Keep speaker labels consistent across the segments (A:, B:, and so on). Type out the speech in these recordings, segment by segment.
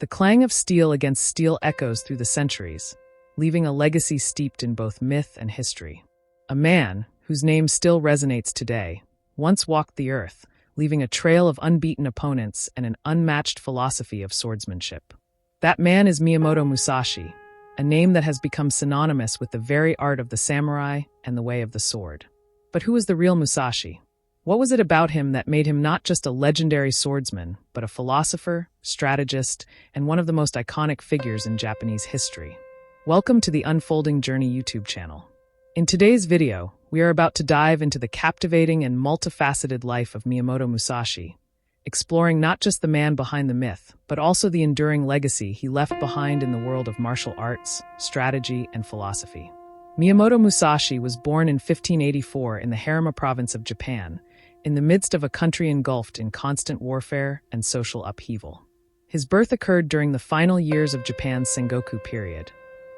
A: The clang of steel against steel echoes through the centuries, leaving a legacy steeped in both myth and history. A man, whose name still resonates today, once walked the earth, leaving a trail of unbeaten opponents and an unmatched philosophy of swordsmanship. That man is Miyamoto Musashi, a name that has become synonymous with the very art of the samurai and the way of the sword. But who is the real Musashi? What was it about him that made him not just a legendary swordsman, but a philosopher, strategist, and one of the most iconic figures in Japanese history? Welcome to the Unfolding Journey YouTube channel. In today's video, we are about to dive into the captivating and multifaceted life of Miyamoto Musashi, exploring not just the man behind the myth, but also the enduring legacy he left behind in the world of martial arts, strategy, and philosophy. Miyamoto Musashi was born in 1584 in the Harima province of Japan, in the midst of a country engulfed in constant warfare and social upheaval. His birth occurred during the final years of Japan's Sengoku period,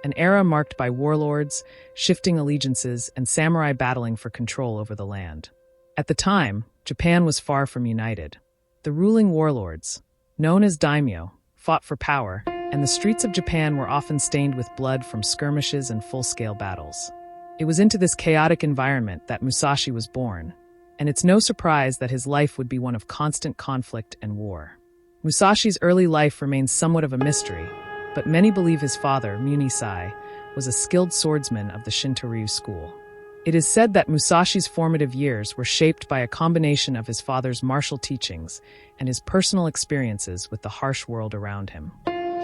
A: an era marked by warlords, shifting allegiances, and samurai battling for control over the land. At the time, Japan was far from united. The ruling warlords, known as daimyo, fought for power, and the streets of Japan were often stained with blood from skirmishes and full-scale battles. It was into this chaotic environment that Musashi was born, and it's no surprise that his life would be one of constant conflict and war. Musashi's early life remains somewhat of a mystery, but many believe his father, Munisai, was a skilled swordsman of the Ichi-ryu school. It is said that Musashi's formative years were shaped by a combination of his father's martial teachings and his personal experiences with the harsh world around him.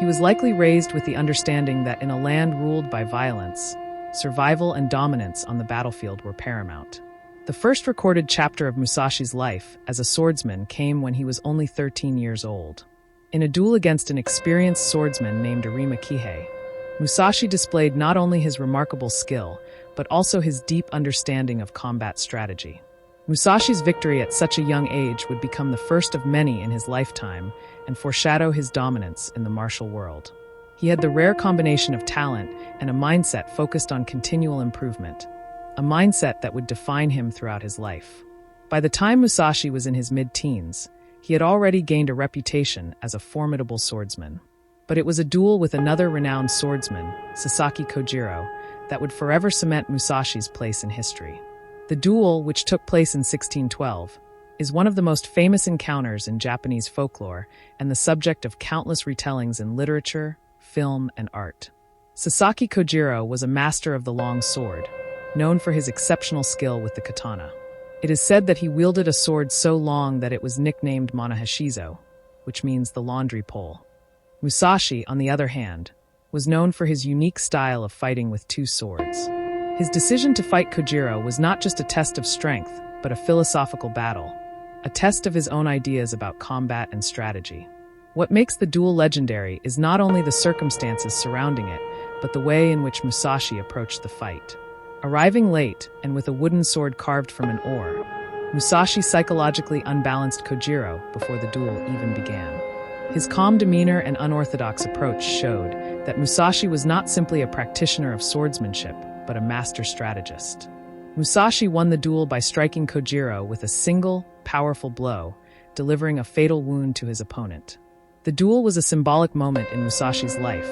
A: He was likely raised with the understanding that in a land ruled by violence, survival and dominance on the battlefield were paramount. The first recorded chapter of Musashi's life as a swordsman came when he was only 13 years old. In a duel against an experienced swordsman named Arima Kihei, Musashi displayed not only his remarkable skill, but also his deep understanding of combat strategy. Musashi's victory at such a young age would become the first of many in his lifetime and foreshadow his dominance in the martial world. He had the rare combination of talent and a mindset focused on continual improvement, a mindset that would define him throughout his life. By the time Musashi was in his mid-teens, he had already gained a reputation as a formidable swordsman. But it was a duel with another renowned swordsman, Sasaki Kojiro, that would forever cement Musashi's place in history. The duel, which took place in 1612, is one of the most famous encounters in Japanese folklore and the subject of countless retellings in literature, film, and art. Sasaki Kojiro was a master of the long sword, known for his exceptional skill with the katana. It is said that he wielded a sword so long that it was nicknamed Manahashizo, which means the laundry pole. Musashi, on the other hand, was known for his unique style of fighting with two swords. His decision to fight Kojiro was not just a test of strength, but a philosophical battle, a test of his own ideas about combat and strategy. What makes the duel legendary is not only the circumstances surrounding it, but the way in which Musashi approached the fight. Arriving late and with a wooden sword carved from an oar, Musashi psychologically unbalanced Kojiro before the duel even began. His calm demeanor and unorthodox approach showed that Musashi was not simply a practitioner of swordsmanship, but a master strategist. Musashi won the duel by striking Kojiro with a single, powerful blow, delivering a fatal wound to his opponent. The duel was a symbolic moment in Musashi's life,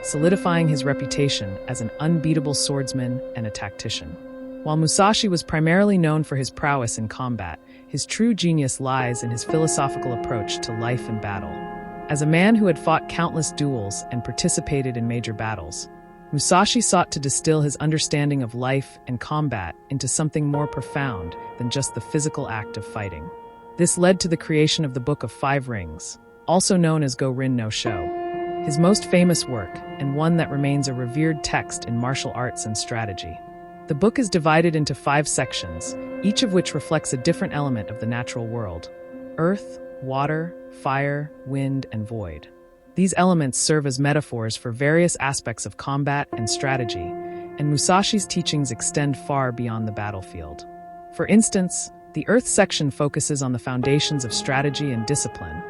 A: solidifying his reputation as an unbeatable swordsman and a tactician. While Musashi was primarily known for his prowess in combat, his true genius lies in his philosophical approach to life and battle. As a man who had fought countless duels and participated in major battles, Musashi sought to distill his understanding of life and combat into something more profound than just the physical act of fighting. This led to the creation of the Book of Five Rings, also known as Go-Rin no Sho, his most famous work, and one that remains a revered text in martial arts and strategy. The book is divided into 5 sections, each of which reflects a different element of the natural world: earth, water, fire, wind, and void. These elements serve as metaphors for various aspects of combat and strategy, and Musashi's teachings extend far beyond the battlefield. For instance, the earth section focuses on the foundations of strategy and discipline,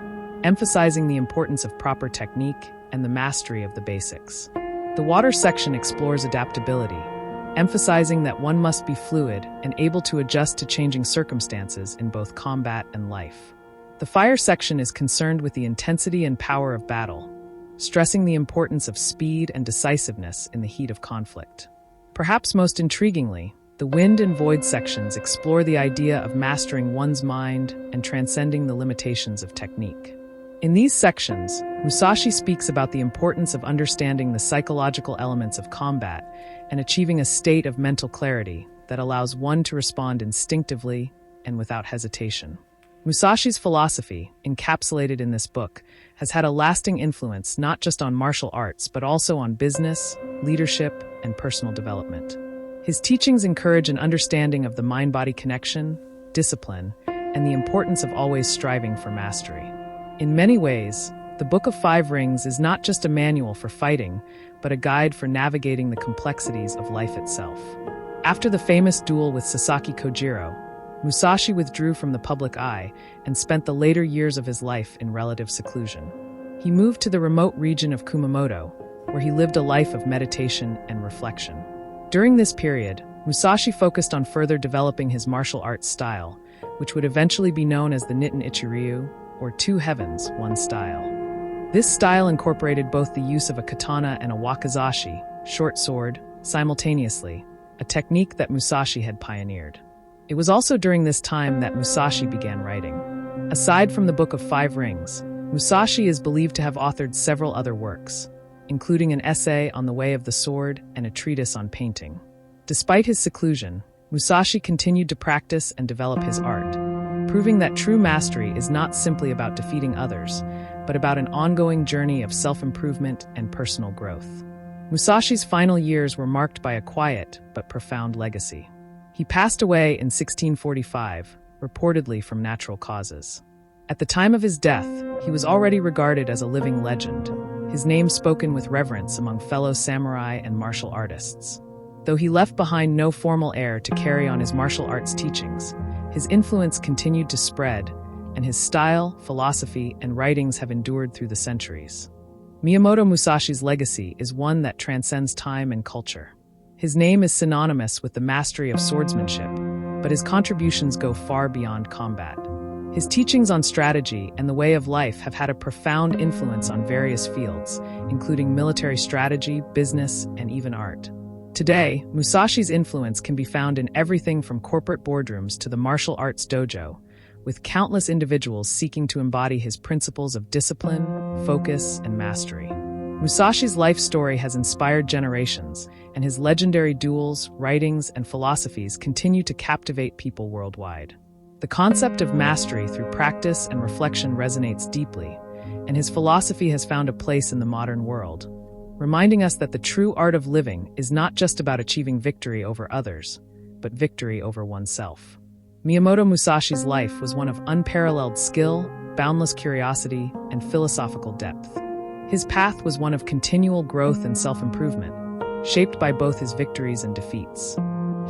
A: emphasizing the importance of proper technique and the mastery of the basics. The water section explores adaptability, emphasizing that one must be fluid and able to adjust to changing circumstances in both combat and life. The fire section is concerned with the intensity and power of battle, stressing the importance of speed and decisiveness in the heat of conflict. Perhaps most intriguingly, the Wind and Void sections explore the idea of mastering one's mind and transcending the limitations of technique. In these sections, Musashi speaks about the importance of understanding the psychological elements of combat and achieving a state of mental clarity that allows one to respond instinctively and without hesitation. Musashi's philosophy, encapsulated in this book, has had a lasting influence not just on martial arts but also on business, leadership, and personal development. His teachings encourage an understanding of the mind-body connection, discipline, and the importance of always striving for mastery. In many ways, the Book of Five Rings is not just a manual for fighting, but a guide for navigating the complexities of life itself. After the famous duel with Sasaki Kojiro, Musashi withdrew from the public eye and spent the later years of his life in relative seclusion. He moved to the remote region of Kumamoto, where he lived a life of meditation and reflection. During this period, Musashi focused on further developing his martial arts style, which would eventually be known as the Nitin Ichi-ryu, or two heavens, one style. This style incorporated both the use of a katana and a wakizashi, short sword, simultaneously, a technique that Musashi had pioneered. It was also during this time that Musashi began writing. Aside from the Book of Five Rings, Musashi is believed to have authored several other works, including an essay on the way of the sword and a treatise on painting. Despite his seclusion, Musashi continued to practice and develop his art, proving that true mastery is not simply about defeating others, but about an ongoing journey of self-improvement and personal growth. Musashi's final years were marked by a quiet but profound legacy. He passed away in 1645, reportedly from natural causes. At the time of his death, he was already regarded as a living legend, his name spoken with reverence among fellow samurai and martial artists. Though he left behind no formal heir to carry on his martial arts teachings, his influence continued to spread, and his style, philosophy, and writings have endured through the centuries. Miyamoto Musashi's legacy is one that transcends time and culture. His name is synonymous with the mastery of swordsmanship, but his contributions go far beyond combat. His teachings on strategy and the way of life have had a profound influence on various fields, including military strategy, business, and even art. Today, Musashi's influence can be found in everything from corporate boardrooms to the martial arts dojo, with countless individuals seeking to embody his principles of discipline, focus, and mastery. Musashi's life story has inspired generations, and his legendary duels, writings, and philosophies continue to captivate people worldwide. The concept of mastery through practice and reflection resonates deeply, and his philosophy has found a place in the modern world, reminding us that the true art of living is not just about achieving victory over others, but victory over oneself. Miyamoto Musashi's life was one of unparalleled skill, boundless curiosity, and philosophical depth. His path was one of continual growth and self-improvement, shaped by both his victories and defeats.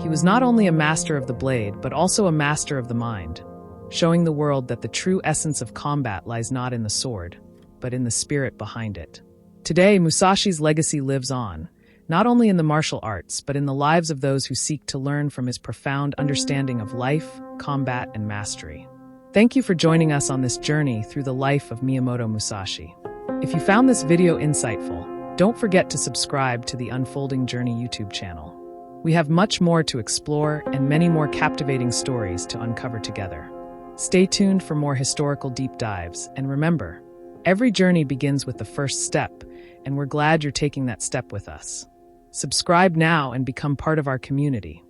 A: He was not only a master of the blade, but also a master of the mind, showing the world that the true essence of combat lies not in the sword, but in the spirit behind it. Today, Musashi's legacy lives on, not only in the martial arts, but in the lives of those who seek to learn from his profound understanding of life, combat, and mastery. Thank you for joining us on this journey through the life of Miyamoto Musashi. If you found this video insightful, don't forget to subscribe to the Unfolding Journey YouTube channel. We have much more to explore and many more captivating stories to uncover together. Stay tuned for more historical deep dives, and remember, every journey begins with the first step, and we're glad you're taking that step with us. Subscribe now and become part of our community.